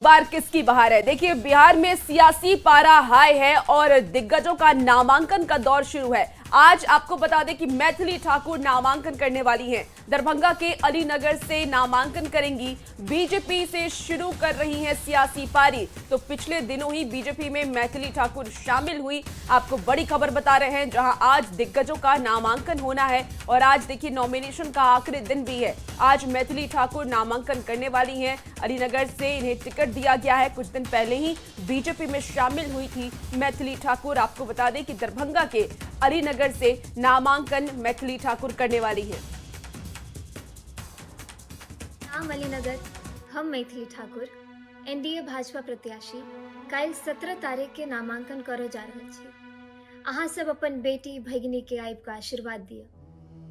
बार किसकी बहार है। देखिए, बिहार में सियासी पारा हाई है और दिग्गजों का नामांकन का दौर शुरू है। आज आपको बता दें कि मैथिली ठाकुर नामांकन करने वाली हैं। दरभंगा के अलीनगर से नामांकन करेंगी। बीजेपी से शुरू कर रही हैं सियासी पारी। तो पिछले दिनों ही बीजेपी में मैथिली ठाकुर शामिल हुई। आपको बड़ी खबर बता रहे हैं, जहां आज दिग्गजों का नामांकन होना है और आज देखिए नॉमिनेशन का आखिरी दिन भी है। आज मैथिली ठाकुर नामांकन करने वाली हैं। अलीनगर से इन्हें टिकट दिया गया है। कुछ दिन पहले ही बीजेपी में शामिल हुई थी मैथिली ठाकुर। आपको बता दें कि दरभंगा के अलीनगर से नामांकन मैथिली ठाकुर करने वाली है। नाम अलीनगर, हम मैथिली ठाकुर एनडीए भाजपा प्रत्याशी काल्हि 17 तारीख के नामांकन करऽ जा रहल छी। अहाँ सब अपन बेटी भगिनी के आबि कऽ आशीर्वाद दिअ।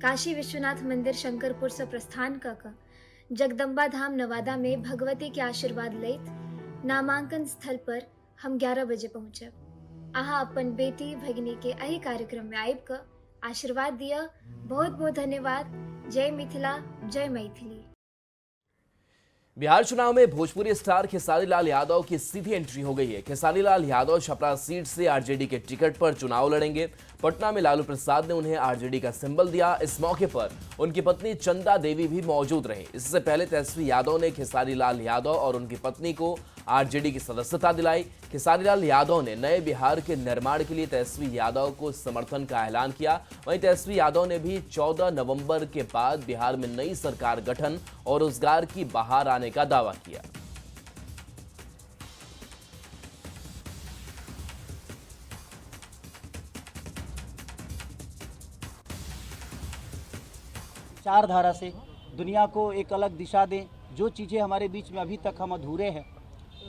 काशी विश्वनाथ मंदिर शंकरपुर से प्रस्थान कऽ कऽ जगदम्बा धाम नवादा में भगवती के आशीर्वाद लैत नामांकन स्थल पर हम 11 बजे पहुँचब। अहाँ अपन बेटी भगिनी के एहि कार्यक्रम में आबि कऽ आशीर्वाद दिअ। बहुत बहुत धन्यवाद। जय मिथिला, जय मैथिली। बिहार चुनाव में भोजपुरी स्टार खेसारी लाल यादव की सीधी एंट्री हो गई है। खेसारी लाल यादव छपरा सीट से आरजेडी के टिकट पर चुनाव लड़ेंगे। पटना में लालू प्रसाद ने उन्हें आरजेडी का सिंबल दिया। इस मौके पर उनकी पत्नी चंदा देवी भी मौजूद रही। इससे पहले तेजस्वी यादव ने खेसारी लाल यादव और उनकी पत्नी को आरजेडी की सदस्यता दिलाई। खेसारी लाल यादव ने नए बिहार के निर्माण के लिए तेजस्वी यादव को समर्थन का ऐलान किया। वहीं तेजस्वी यादव ने भी 14 नवंबर के बाद बिहार में नई सरकार गठन और रोजगार की बहार आने का दावा किया। विचारधारा से दुनिया को एक अलग दिशा दें। जो चीज़ें हमारे बीच में अभी तक हम अधूरे हैं,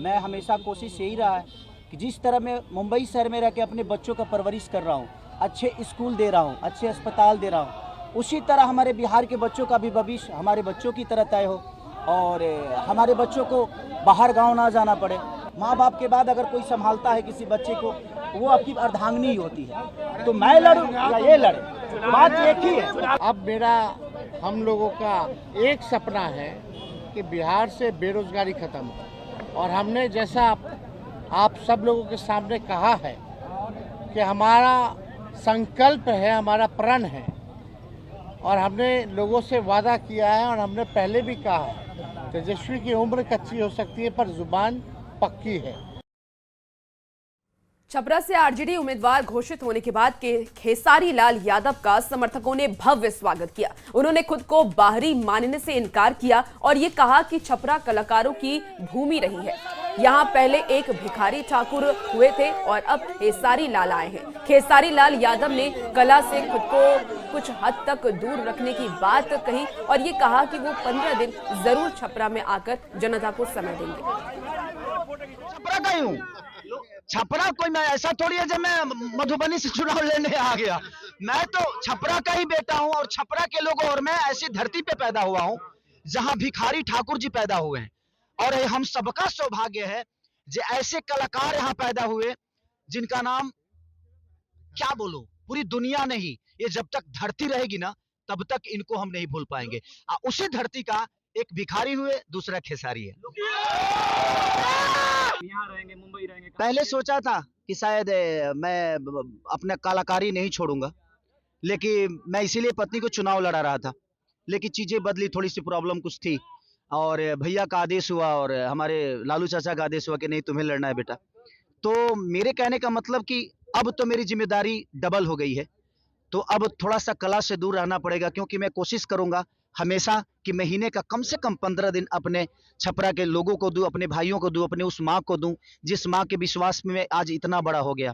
मैं हमेशा कोशिश यही रहा है कि जिस तरह मैं मुंबई शहर में रह के अपने बच्चों का परवरिश कर रहा हूँ, अच्छे स्कूल दे रहा हूँ, अच्छे अस्पताल दे रहा हूँ, उसी तरह हमारे बिहार के बच्चों का भी भविष्य हमारे बच्चों की तरह तय हो और हमारे बच्चों को बाहर गांव ना जाना पड़े। माँ बाप के बाद अगर कोई संभालता है किसी बच्चे को, वो आपकी अर्धांगिनी ही होती है। तो मैं लड़ूं या ये लड़े, बात एक ही है। अब मेरा हम लोगों का एक सपना है कि बिहार से बेरोजगारी खत्म हो और हमने जैसा आप सब लोगों के सामने कहा है कि हमारा संकल्प है, हमारा प्रण है और हमने लोगों से वादा किया है और हमने पहले भी कहा है, तेजस्वी की उम्र कच्ची हो सकती है पर जुबान पक्की है। छपरा से आरजेडी उम्मीदवार घोषित होने के बाद के खेसारी लाल यादव का समर्थकों ने भव्य स्वागत किया। उन्होंने खुद को बाहरी मानने से इनकार किया और ये कहा कि छपरा कलाकारों की भूमि रही है। यहाँ पहले एक भिखारी ठाकुर हुए थे और अब खेसारी लाल आए हैं। खेसारी लाल यादव ने कला से खुद को कुछ हद तक दूर रखने की बात कही और ये कहा कि वो 15 दिन जरूर छपरा में आकर जनता को समय देंगे। छपरा का ही हूँ। छपरा कोई मैं ऐसा थोड़ी है जब मैं मधुबनी से चुनाव लेने आ गया। मैं तो छपरा का ही बेटा हूँ और छपरा के लोगों और मैं ऐसी धरती पे पैदा हुआ हूँ जहाँ भिखारी ठाकुर जी पैदा हुए हैं और हम सबका सौभाग्य है जो ऐसे कलाकार यहाँ पैदा हुए जिनका नाम क्या बोलूं, पूरी दुनिया नहीं, ये जब तक धरती रहेगी ना तब तक इनको हम नहीं भूल पाएंगे। उसी धरती का एक भिखारी हुए, दूसरा खेसारी है। यहाँ रहेंगे, मुंबई रहेंगे। पहले सोचा था कि शायद मैं अपना कलाकारी नहीं छोड़ूंगा, लेकिन मैं इसीलिए पत्नी को चुनाव लड़ा रहा था। लेकिन चीजें बदली, थोड़ी सी प्रॉब्लम कुछ थी और भैया का आदेश हुआ और हमारे लालू चाचा का आदेश हुआ कि नहीं तुम्हें लड़ना है बेटा। तो मेरे कहने का मतलब कि अब तो मेरी जिम्मेदारी डबल हो गई है, तो अब थोड़ा सा कला से दूर रहना पड़ेगा, क्योंकि मैं कोशिश करूंगा हमेशा कि महीने का कम से कम 15 दिन अपने छपरा के लोगों को दूं, अपने भाइयों को दूं, अपने उस माँ को दूं जिस माँ के विश्वास में आज इतना बड़ा हो गया।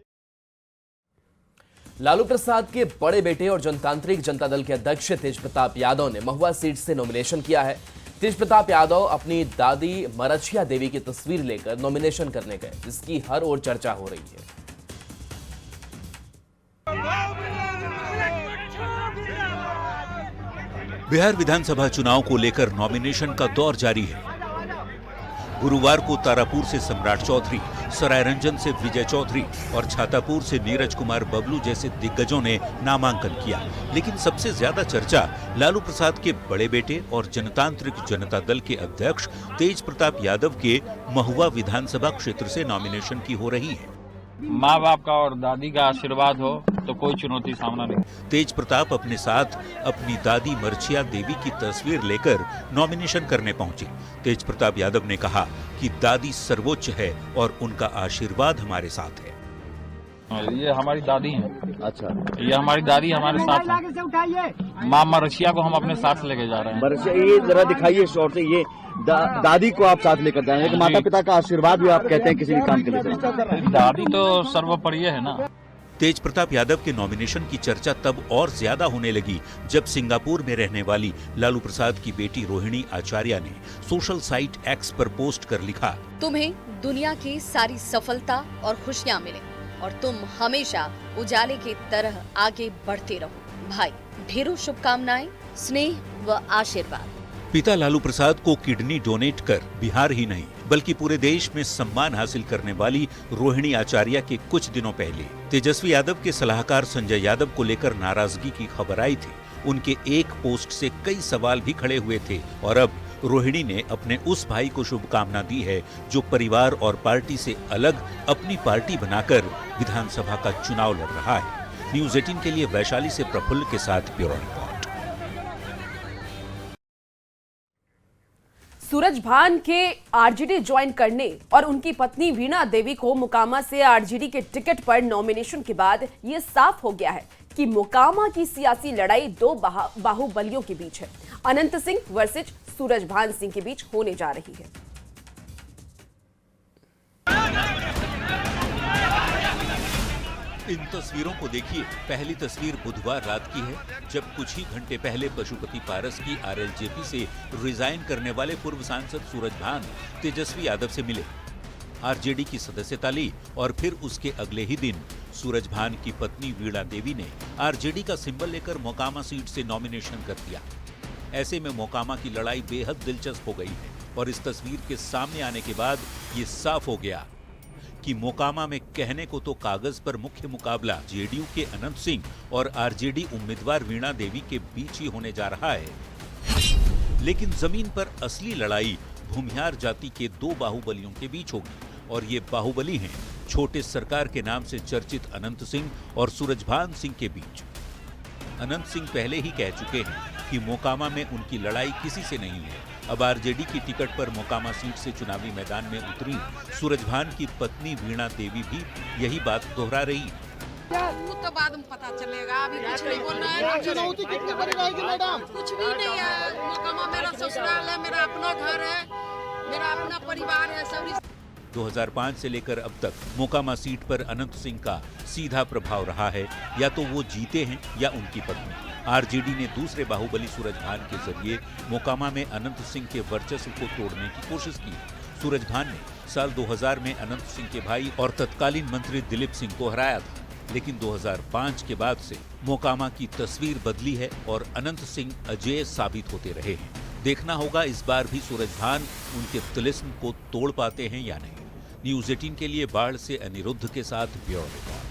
लालू प्रसाद के बड़े बेटे और जनतांत्रिक जनता दल के अध्यक्ष तेज प्रताप यादव ने महुआ सीट से नॉमिनेशन किया है। तेज प्रताप यादव अपनी दादी मरछिया देवी की तस्वीर लेकर नॉमिनेशन करने गए, जिसकी हर ओर चर्चा हो रही है। बिहार विधानसभा चुनाव को लेकर नॉमिनेशन का दौर जारी है। गुरुवार को तारापुर से सम्राट चौधरी, सरायरंजन से विजय चौधरी और छातापुर से नीरज कुमार बबलू जैसे दिग्गजों ने नामांकन किया। लेकिन सबसे ज्यादा चर्चा लालू प्रसाद के बड़े बेटे और जनतांत्रिक जनता दल के अध्यक्ष तेज प्रताप यादव के महुआ विधानसभा क्षेत्र से नॉमिनेशन की हो रही है। माँ बाप का और दादी का आशीर्वाद हो तो कोई चुनौती सामना नहीं। तेज प्रताप अपने साथ अपनी दादी मर्चिया देवी की तस्वीर लेकर नॉमिनेशन करने पहुंचे। तेज प्रताप यादव ने कहा कि दादी सर्वोच्च है और उनका आशीर्वाद हमारे साथ है। ये हमारी दादी है। अच्छा, ये हमारी दादी हमारे साथ है। माँ मर्चिया को हम अपने साथ लेके जा रहे हैं। मर्चिया, ये जरा दिखाइए शॉर्ट से। ये दादी को आप साथ लेकर जाएंगे कि माता पिता का आशीर्वाद भी आप कहते हैं किसी भी काम के लिए? दादी तो सर्वोपरि है ना। तेज प्रताप यादव के नॉमिनेशन की चर्चा तब और ज्यादा होने लगी जब सिंगापुर में रहने वाली लालू प्रसाद की बेटी रोहिणी आचार्य ने सोशल साइट एक्स पर पोस्ट कर लिखा, तुम्हें दुनिया की सारी सफलता और खुशियाँ मिले और तुम हमेशा उजाले की तरह आगे बढ़ते रहो। भाई, ढेरों शुभकामनाएं, स्नेह व आशीर्वाद। पिता लालू प्रसाद को किडनी डोनेट कर बिहार ही नहीं बल्कि पूरे देश में सम्मान हासिल करने वाली रोहिणी आचार्य के कुछ दिनों पहले तेजस्वी यादव के सलाहकार संजय यादव को लेकर नाराजगी की खबर आई थी। उनके एक पोस्ट से कई सवाल भी खड़े हुए थे और अब रोहिणी ने अपने उस भाई को शुभकामना दी है जो परिवार और पार्टी से अलग अपनी पार्टी बनाकर विधानसभा का चुनाव लड़ रहा है। न्यूज़ 18 के लिए वैशाली से प्रफुल्ल के साथ ब्यूरो रिपोर्ट। सूरजभान के आरजेडी ज्वाइन करने और उनकी पत्नी वीणा देवी को मोकामा से आरजेडी के टिकट पर नॉमिनेशन के बाद ये साफ हो गया है कि मोकामा की सियासी लड़ाई दो बाहुबलियों के बीच है। अनंत सिंह वर्सेस सूरजभान सिंह के बीच होने जा रही है। इन तस्वीरों को देखिए। पहली तस्वीर बुधवार रात की है जब कुछ ही घंटे पहले पशुपति पारस की आरएलजेपी से रिजाइन करने वाले पूर्व सांसद सूरजभान तेजस्वी यादव से मिले, आरजेडी की सदस्यता ली और फिर उसके अगले ही दिन सूरजभान की पत्नी वीणा देवी ने आरजेडी का सिंबल लेकर मोकामा सीट से नॉमिनेशन कर दिया। ऐसे में मोकामा की लड़ाई बेहद दिलचस्प हो गई है और इस तस्वीर के सामने आने के बाद ये साफ हो गया कि मोकामा में कहने को तो कागज पर मुख्य मुकाबला जेडीयू के अनंत सिंह और आरजेडी उम्मीदवार वीणा देवी के बीच ही होने जा रहा है, लेकिन जमीन पर असली लड़ाई भूमिहार जाति के दो बाहुबलियों के बीच होगी और ये बाहुबली हैं छोटे सरकार के नाम से चर्चित अनंत सिंह और सूरजभान सिंह के बीच। अनंत सिंह पहले ही कह चुके हैं कि मोकामा में उनकी लड़ाई किसी से नहीं है। अब आरजेडी की टिकट पर मोकामा सीट से चुनावी मैदान में उतरी सूरजभान की पत्नी वीणा देवी भी यही बात दोहरा रही है। वो तो बाद में पता चलेगा, अभी कुछ नहीं बोल रहे हैं। चुनौती कितनी बड़ी रहेगी मैडम? कुछ भी नहीं है। मोकामा मेरा ससुराल है, मेरा अपना घर है, मेरा अपना परिवार है। सभी 2005 से लेकर अब तक मोकामा सीट पर अनंत सिंह का सीधा प्रभाव रहा है, या तो वो जीते हैं या उनकी पत्नी। आरजेडी ने दूसरे बाहुबली सूरजभान के जरिए मोकामा में अनंत सिंह के वर्चस्व को तोड़ने की कोशिश की। सूरजभान ने साल 2000 में अनंत सिंह के भाई और तत्कालीन मंत्री दिलीप सिंह को हराया था, लेकिन 2005 के बाद से मोकामा की तस्वीर बदली है और अनंत सिंह अजेय साबित होते रहे हैं। देखना होगा इस बार भी सूरजभान उनके तिलिस्म को तोड़ पाते हैं या नहीं। न्यूज़ 18 के लिए बाढ़ से अनिरुद्ध के साथ ब्यूरो रिपोर्ट।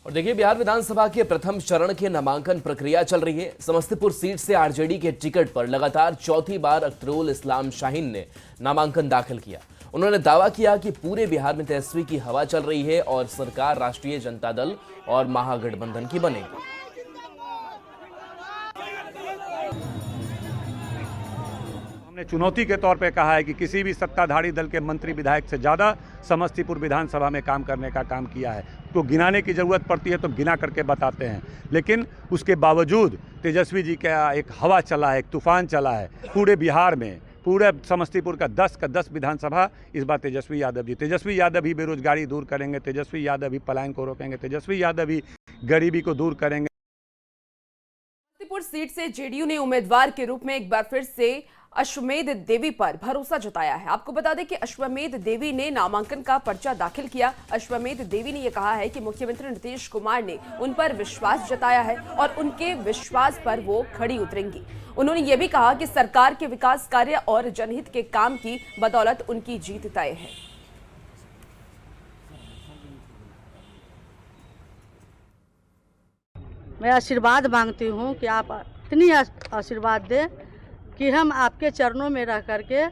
और देखिए, बिहार विधानसभा के प्रथम चरण के नामांकन प्रक्रिया चल रही है। समस्तीपुर सीट से आरजेडी के टिकट पर लगातार चौथी बार अख्तरुल इस्लाम शाहीन ने नामांकन दाखिल किया। उन्होंने दावा किया कि पूरे बिहार में तेजस्वी की हवा चल रही है और सरकार राष्ट्रीय जनता दल और महागठबंधन की बनेगी। हमने चुनौती के तौर पे कहा है कि किसी भी सत्ताधारी दल के मंत्री विधायक से ज़्यादा समस्तीपुर विधानसभा में काम करने का काम किया है। तो गिनाने की ज़रूरत पड़ती है तो गिना करके बताते हैं, लेकिन उसके बावजूद तेजस्वी जी का एक हवा चला है, एक तूफान चला है पूरे बिहार में। पूरे समस्तीपुर का 10 विधानसभा इस बार तेजस्वी यादव जी। तेजस्वी यादव ही बेरोजगारी दूर करेंगे, तेजस्वी यादव ही पलायन को रोकेंगे, तेजस्वी यादव ही गरीबी को दूर करेंगे। समस्तीपुर सीट से जेडीयू ने उम्मीदवार के रूप में एक बार फिर से अश्वमेध देवी पर भरोसा जताया है। आपको बता दें कि अश्वमेध देवी ने नामांकन का पर्चा दाखिल किया। अश्वमेध देवी ने यह कहा है कि मुख्यमंत्री नीतीश कुमार ने उन पर विश्वास जताया है और उनके विश्वास पर वो खड़ी उतरेंगी। उन्होंने ये भी कहा कि सरकार के विकास कार्य और जनहित के काम की बदौलत उनकी जीत तय है। मैं आशीर्वाद मांगती हूँ कि आप इतनी आशीर्वाद दें कि हम आपके चरणों में रह करके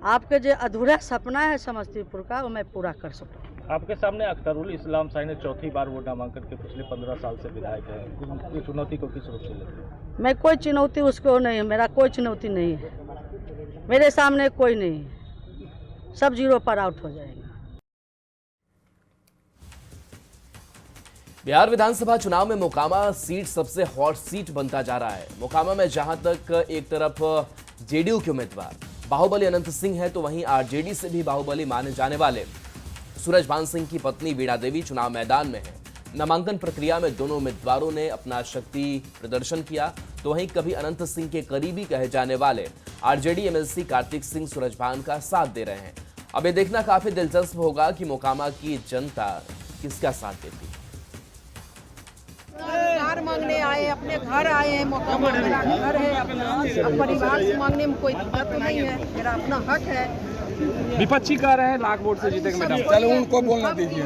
आपके जो अधूरा सपना है समस्तीपुर का वो मैं पूरा कर सकूँ। आपके सामने अख्तरुल इस्लाम साहब ने चौथी बार वोट नामांकन के पिछले 15 साल से विधायक हैं। ये चुनौती को किस रूप से लेते हैं? मैं कोई चुनौती उसको नहीं है, मेरा कोई चुनौती नहीं है, मेरे सामने कोई नहीं है, सब जीरो पर आउट हो जाएंगे। बिहार विधानसभा चुनाव में मोकामा सीट सबसे हॉट सीट बनता जा रहा है। मोकामा में जहां तक एक तरफ जेडीयू के उम्मीदवार बाहुबली अनंत सिंह है, तो वहीं आरजेडी से भी बाहुबली माने जाने वाले सूरजभान सिंह की पत्नी वीणा देवी चुनाव मैदान में है। नामांकन प्रक्रिया में दोनों उम्मीदवारों ने अपना शक्ति प्रदर्शन किया, तो वहीं कभी अनंत सिंह के करीबी कहे जाने वाले आरजेडी एमएलसी कार्तिक सिंह सूरजभान का साथ दे रहे हैं। अब ये देखना काफी दिलचस्प होगा कि मोकामा की जनता किसका साथ देती है। कार मांगने आए, अपने घर आए हैं, मोकामा मेरा घर है अपना, अब परिवार से मांगने में कोई दिक्कत तो नहीं है, मेरा अपना हक है। विपक्षी कह रहे हैं लाख वोट से जीतेंगे मैडम। चलो उनको बोलना दीजिए।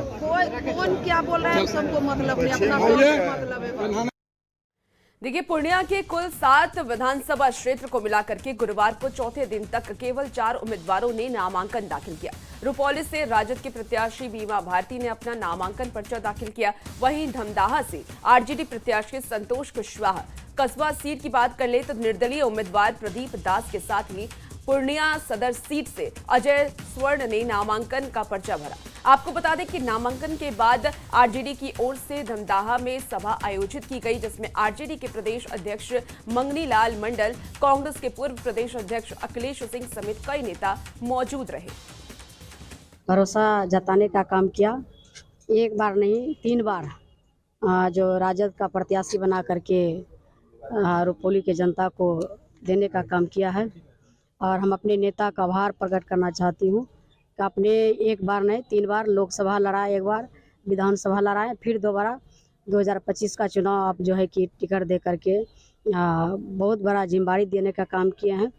कौन क्या बोल रहा है सबको मतलब नहीं, अपना मतलब है। देखिए, पूर्णिया के कुल 7 विधानसभा क्षेत्र को मिलाकर के गुरुवार को चौथे दिन तक केवल 4 उम्मीदवारों ने नामांकन दाखिल किया। रुपौली से राजद के प्रत्याशी बीमा भारती ने अपना नामांकन पर्चा दाखिल किया। वहीं धमदाहा से आरजेडी प्रत्याशी संतोष कुशवाहा। कस्बा सीट की बात कर ले तो निर्दलीय उम्मीदवार प्रदीप दास के साथ ही पूर्णिया सदर सीट से अजय स्वर्ण ने नामांकन का पर्चा भरा। आपको बता दें कि नामांकन के बाद आरजेडी की ओर से धमदाहा में सभा आयोजित की गई, जिसमें आरजेडी के प्रदेश अध्यक्ष मंगनी लाल मंडल, कांग्रेस के पूर्व प्रदेश अध्यक्ष अखिलेश सिंह समेत कई नेता मौजूद रहे। भरोसा जताने का काम किया, एक बार नहीं 3 बार जो राजद का प्रत्याशी बना करके रुपौली के जनता को देने का काम किया है। और हम अपने नेता का आभार प्रकट करना चाहती हूँ कि आपने एक बार नहीं 3 बार लोकसभा लड़ा, एक बार विधानसभा लड़ाए, फिर दोबारा 2025 का चुनाव आप जो है कि टिकट दे करके बहुत बड़ा जिम्मेदारी देने का काम किए हैं।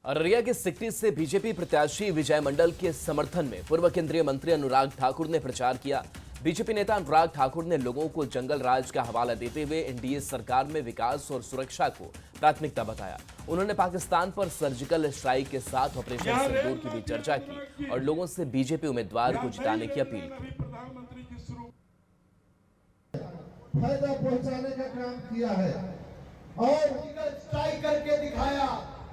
अररिया के सिकटी से बीजेपी प्रत्याशी विजय मंडल के समर्थन में पूर्व केंद्रीय मंत्री अनुराग ठाकुर ने प्रचार किया। बीजेपी नेता अनुराग ठाकुर ने लोगों को जंगल राज का हवाला देते हुए एनडीए सरकार में विकास और सुरक्षा को प्राथमिकता बताया। उन्होंने पाकिस्तान पर सर्जिकल स्ट्राइक के साथ ऑपरेशन सिंदूर की भी चर्चा की और लोगों से बीजेपी उम्मीदवार को जिताने की अपील की। फायदा पहुंचाने का काम किया है और स्ट्राइक करके दिखाया,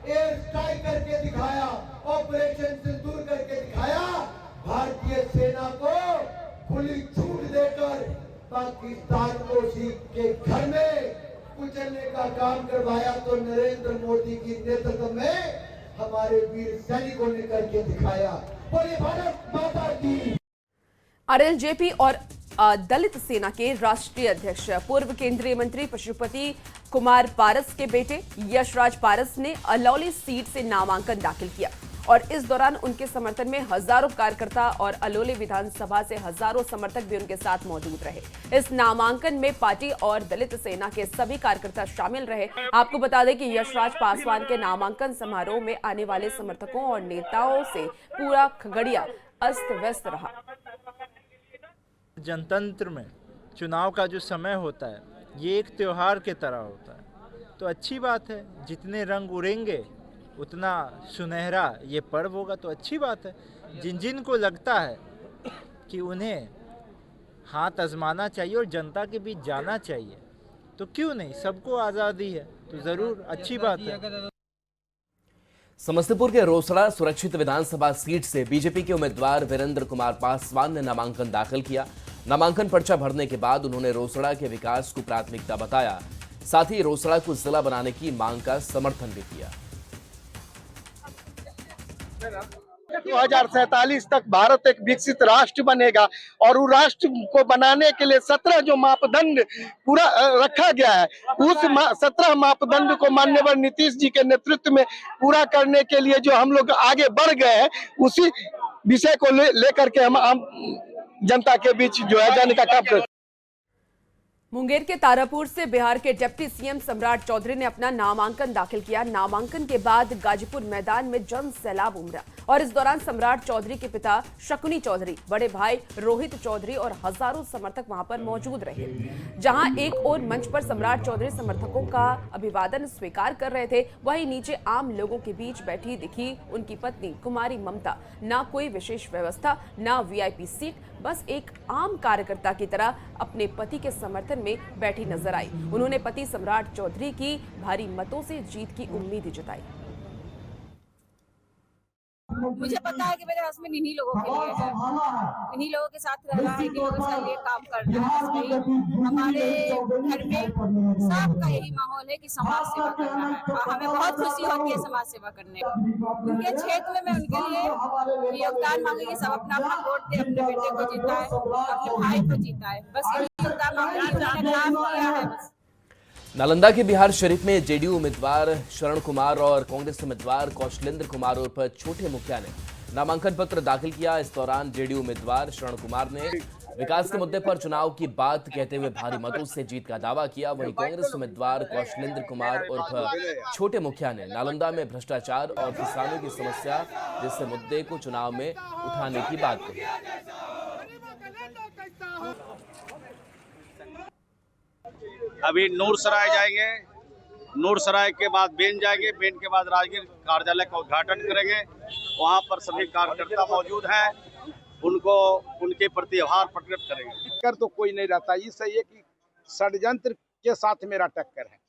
एयर स्ट्राइक करके दिखाया, ऑपरेशन सिंदूर करके दिखाया। भारतीय सेना को खुली छूट देकर पाकिस्तान को के घर में कुचलने का काम करवाया, तो नरेंद्र मोदी की नेतृत्व में हमारे वीर सैनिकों ने करके दिखाया। बोले भारत माता की। आरएलजेपी और दलित सेना के राष्ट्रीय अध्यक्ष पूर्व केंद्रीय मंत्री पशुपति कुमार पारस के बेटे यशराज पारस ने अलौली सीट से नामांकन दाखिल किया और इस दौरान उनके समर्थन में हजारों कार्यकर्ता और अलौली विधानसभा से हजारों समर्थक भी उनके साथ मौजूद रहे। इस नामांकन में पार्टी और दलित सेना के सभी कार्यकर्ता शामिल रहे। आपको बता दें कि यशराज पासवान के नामांकन समारोह में आने वाले समर्थकों और नेताओं से पूरा खगड़िया अस्त व्यस्त रहा। जनतंत्र में चुनाव का जो समय होता है ये एक त्योहार के तरह होता है, तो अच्छी बात है। जितने रंग उड़ेंगे उतना सुनहरा ये पर्व होगा, तो अच्छी बात है। जिन जिन को लगता है कि उन्हें हाथ आजमाना चाहिए और जनता के बीच जाना चाहिए, तो क्यों नहीं, सबको आज़ादी है, तो ज़रूर अच्छी बात है। समस्तीपुर के रोसड़ा सुरक्षित विधानसभा सीट से बीजेपी के उम्मीदवार वीरेंद्र कुमार पासवान ने नामांकन दाखिल किया। नामांकन पर्चा भरने के बाद उन्होंने रोसड़ा के विकास को प्राथमिकता बताया, साथ ही रोसड़ा को जिला बनाने की मांग का समर्थन भी किया। 2047 तक भारत एक विकसित राष्ट्र बनेगा और उस राष्ट्र को बनाने के लिए 17 जो मापदंड पूरा रखा गया है, उस 17 मापदंड को माननीय नीतीश जी के नेतृत्व में पूरा करने के लिए जो हम लोग आगे बढ़ गए हैं, उसी विषय को लेकर के हम जनता के बीच जो है जाने का काम कर। मुंगेर के तारापुर से बिहार के डिप्टी सीएम सम्राट चौधरी ने अपना नामांकन दाखिल किया। नामांकन के बाद गाजीपुर मैदान में जन सैलाब उमड़ा और इस दौरान सम्राट चौधरी के पिता शकुनी चौधरी, बड़े भाई रोहित चौधरी और हजारों समर्थक वहां पर मौजूद रहे। जहां एक और मंच पर सम्राट चौधरी समर्थकों का अभिवादन स्वीकार कर रहे थे, वहीं नीचे आम लोगों के बीच बैठी दिखी उनकी पत्नी कुमारी ममता। ना कोई विशेष व्यवस्था, ना वीआईपी सीट, बस एक आम कार्यकर्ता की तरह अपने पति के समर्थन में बैठी नजर आई। उन्होंने पति सम्राट चौधरी की भारी मतों से जीत की उम्मीद जताई। मुझे पता है कि मेरे हस्बैंड इन्हीं लोगों के लिए है, इन्हीं लोगों के साथ रहना है, इन्हीं लोगों के लिए काम करना है। हमारे घर में सबका यही माहौल है कि समाज सेवा करना है और हमें बहुत खुशी होती है समाज सेवा करने में। उनके क्षेत्र में मैं उनके लिए योगदान मांगेंगे, सब अपना अपना वोट दे, अपने बेटे को जिताए, अपने भाई को जिताए, बस यही योगदान मांगेंगे। उन्होंने काम किया है बस। नालंदा के बिहार शरीफ में जेडीयू उम्मीदवार शरण कुमार और कांग्रेस उम्मीदवार कौशलेंद्र कुमार उर्फ छोटे मुखिया ने नामांकन पत्र दाखिल किया। इस दौरान जेडीयू उम्मीदवार शरण कुमार ने विकास के मुद्दे पर चुनाव की बात कहते हुए भारी मतों से जीत का दावा किया। वहीं कांग्रेस उम्मीदवार कौशलेंद्र कुमार उर्फ छोटे मुखिया ने नालंदा में भ्रष्टाचार और किसानों की समस्या जैसे मुद्दे को चुनाव में उठाने की बात कही। अभी नूरसराय जाएंगे, नूरसराय के बाद बेन जाएंगे, बेन के बाद राजगीर कार्यालय का उद्घाटन करेंगे। वहां पर सभी कार्यकर्ता मौजूद हैं, उनको उनके प्रति आभार प्रकट करेंगे। टक्कर तो कोई नहीं रहता, इससे ये कि षड्यंत्र के साथ मेरा टक्कर है।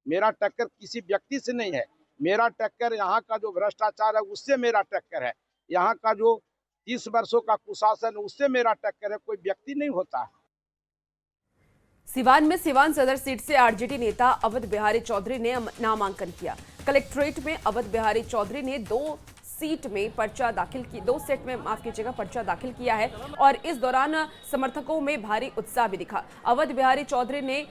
मेरा टक्कर किसी व्यक्ति से नहीं है, मेरा टक्कर यहाँ का जो भ्रष्टाचार है उससे मेरा टक्कर है, यहाँ का जो 30 वर्षों का कुशासन उससे मेरा टक्कर है, कोई व्यक्ति नहीं होता है। सिवान में सिवान सदर सीट से आरजेडी नेता अवध बिहारी चौधरी ने नामांकन किया। कलेक्ट्रेट में अवध बिहारी चौधरी ने 2 सेट में पर्चा दाखिल किया है और इस दौरान समर्थकों में भारी उत्साह भी दिखा। अवध बिहारी चौधरी ने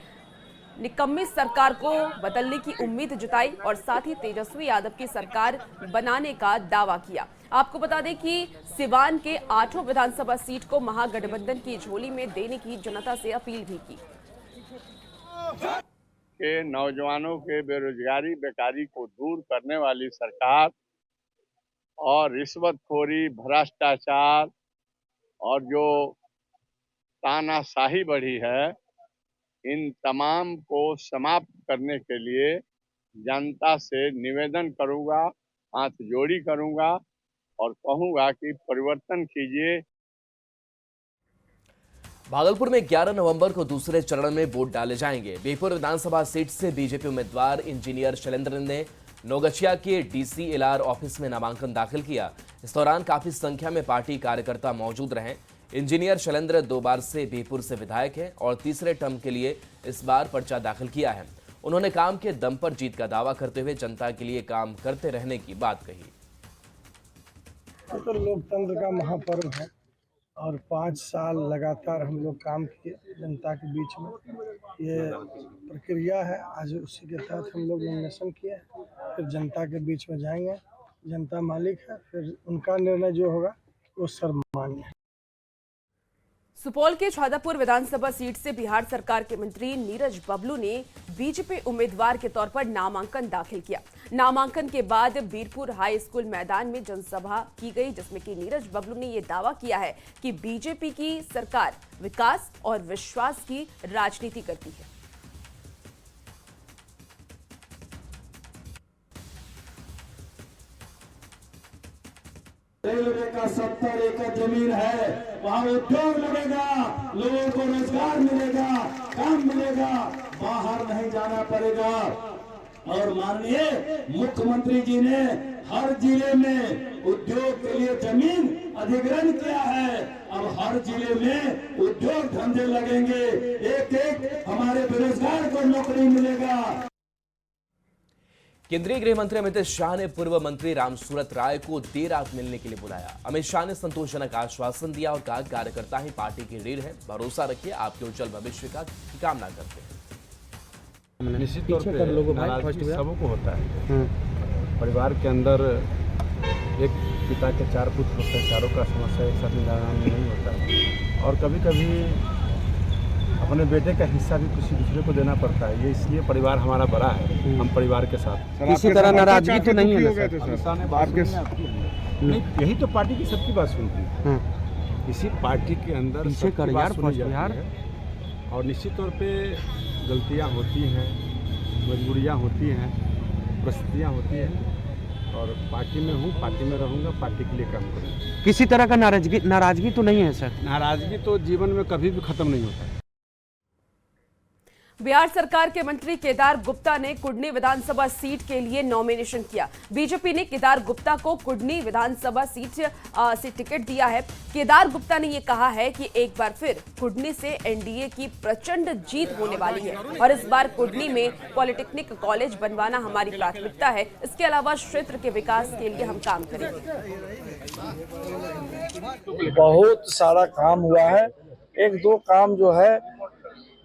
निकम्मी सरकार को बदलने की उम्मीद जताई और साथ ही तेजस्वी यादव की सरकार बनाने का दावा किया। आपको बता दें कि सिवान के 8 विधानसभा सीट को महागठबंधन की झोली में देने की जनता से अपील भी की। के नौजवानों के बेरोजगारी बेकारी को दूर करने वाली सरकार और रिश्वतखोरी, भ्रष्टाचार और जो तानाशाही बढ़ी है, इन तमाम को समाप्त करने के लिए जनता से निवेदन करूंगा, हाथ जोड़ी करूंगा और कहूंगा कि परिवर्तन कीजिए। भागलपुर में 11 नवंबर को दूसरे चरण में वोट डाले जाएंगे। बेपुर विधानसभा सीट से बीजेपी उम्मीदवार इंजीनियर शैलेंद्र ने नौगछिया के डीसी एलआर ऑफिस में नामांकन दाखिल किया। इस दौरान काफी संख्या में पार्टी कार्यकर्ता मौजूद रहे। इंजीनियर शैलेंद्र 2 बार से बेपुर से विधायक हैं और तीसरे टर्म के लिए इस बार पर्चा दाखिल किया है। उन्होंने काम के दम पर जीत का दावा करते हुए जनता के लिए काम करते रहने की बात कही। तो लोकतंत्र का महापर्व है और 5 साल लगातार हम लोग काम किए जनता के बीच में, ये प्रक्रिया है। आज उसी के तहत हम लोग नॉमिनेशन किए, फिर जनता के बीच में जाएंगे। जनता मालिक है, फिर उनका निर्णय जो होगा वो सर्वमान्य है। सुपौल के छादापुर विधानसभा सीट से बिहार सरकार के मंत्री नीरज बबलू ने बीजेपी उम्मीदवार के तौर पर नामांकन दाखिल किया। नामांकन के बाद बीरपुर हाई स्कूल मैदान में जनसभा की गई, जिसमें कि नीरज बबलू ने यह दावा किया है कि बीजेपी की सरकार विकास और विश्वास की राजनीति करती है। रेलवे का 70 एकड़ जमीन है, वहाँ उद्योग लगेगा, लोगों को रोजगार मिलेगा, काम मिलेगा, बाहर नहीं जाना पड़ेगा। और माननीय मुख्यमंत्री जी ने हर जिले में उद्योग के लिए जमीन अधिग्रहण किया है। अब हर जिले में उद्योग धंधे लगेंगे, एक हमारे बेरोजगार को नौकरी मिलेगा। केंद्रीय गृह मंत्री अमित शाह ने पूर्व मंत्री रामसूरत राय को देर रात मिलने के लिए बुलाया। अमित शाह ने संतोषजनक आश्वासन दिया और कहा, कार्यकर्ता ही पार्टी की रीढ़ है, भरोसा रखिए, आपके उज्जवल भविष्य की कामना करते हैं। निश्चित तौर पे नाराजगी सबको होता है। परिवार के अंदर एक पिता के 4 पुत्र होते हैं, चारों का समस्या एक साथ निदान नहीं होता है और कभी कभी अपने बेटे का हिस्सा भी किसी दूसरे को देना पड़ता है। ये इसलिए परिवार हमारा बड़ा है, हम परिवार के साथ। किसी तरह नाराजगी तो नहीं है नहीं, यही तो पार्टी की सबकी बात सुनती है। इसी पार्टी के अंदर सबकी बात सुनी जाती है और निश्चित तौर पे गलतियां होती हैं, मजबूरियां होती हैं, परिस्थितियां होती हैं और पार्टी में हूँ, पार्टी में रहूँगा, पार्टी के लिए काम करूँगा। किसी तरह का नाराजगी तो नहीं है सर? नाराजगी तो जीवन में कभी भी खत्म नहीं होता है। बिहार सरकार के मंत्री केदार गुप्ता ने कुडनी विधानसभा सीट के लिए नॉमिनेशन किया। बीजेपी ने केदार गुप्ता को कुडनी विधानसभा सीट से टिकट दिया है। केदार गुप्ता ने यह कहा है कि एक बार फिर कुडनी से एनडीए की प्रचंड जीत होने वाली है और इस बार कुडनी में पॉलिटेक्निक कॉलेज बनवाना हमारी प्राथमिकता है। इसके अलावा क्षेत्र के विकास के लिए हम काम करेंगे। बहुत सारा काम हुआ है। 1-2 काम जो है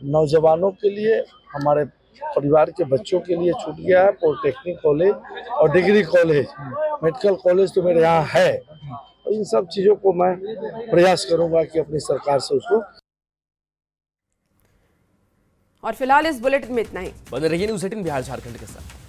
नौजवानों के लिए, हमारे परिवार के बच्चों के लिए छूट गया है। पॉलिटेक्निक कॉलेज और डिग्री कॉलेज, मेडिकल कॉलेज तो मेरे यहाँ है और इन सब चीज़ों को मैं प्रयास करूंगा कि अपनी सरकार से उसको। और फिलहाल इस बुलेटिन में इतना ही। बने रहिए न्यूज़ 18 बिहार झारखंड के साथ।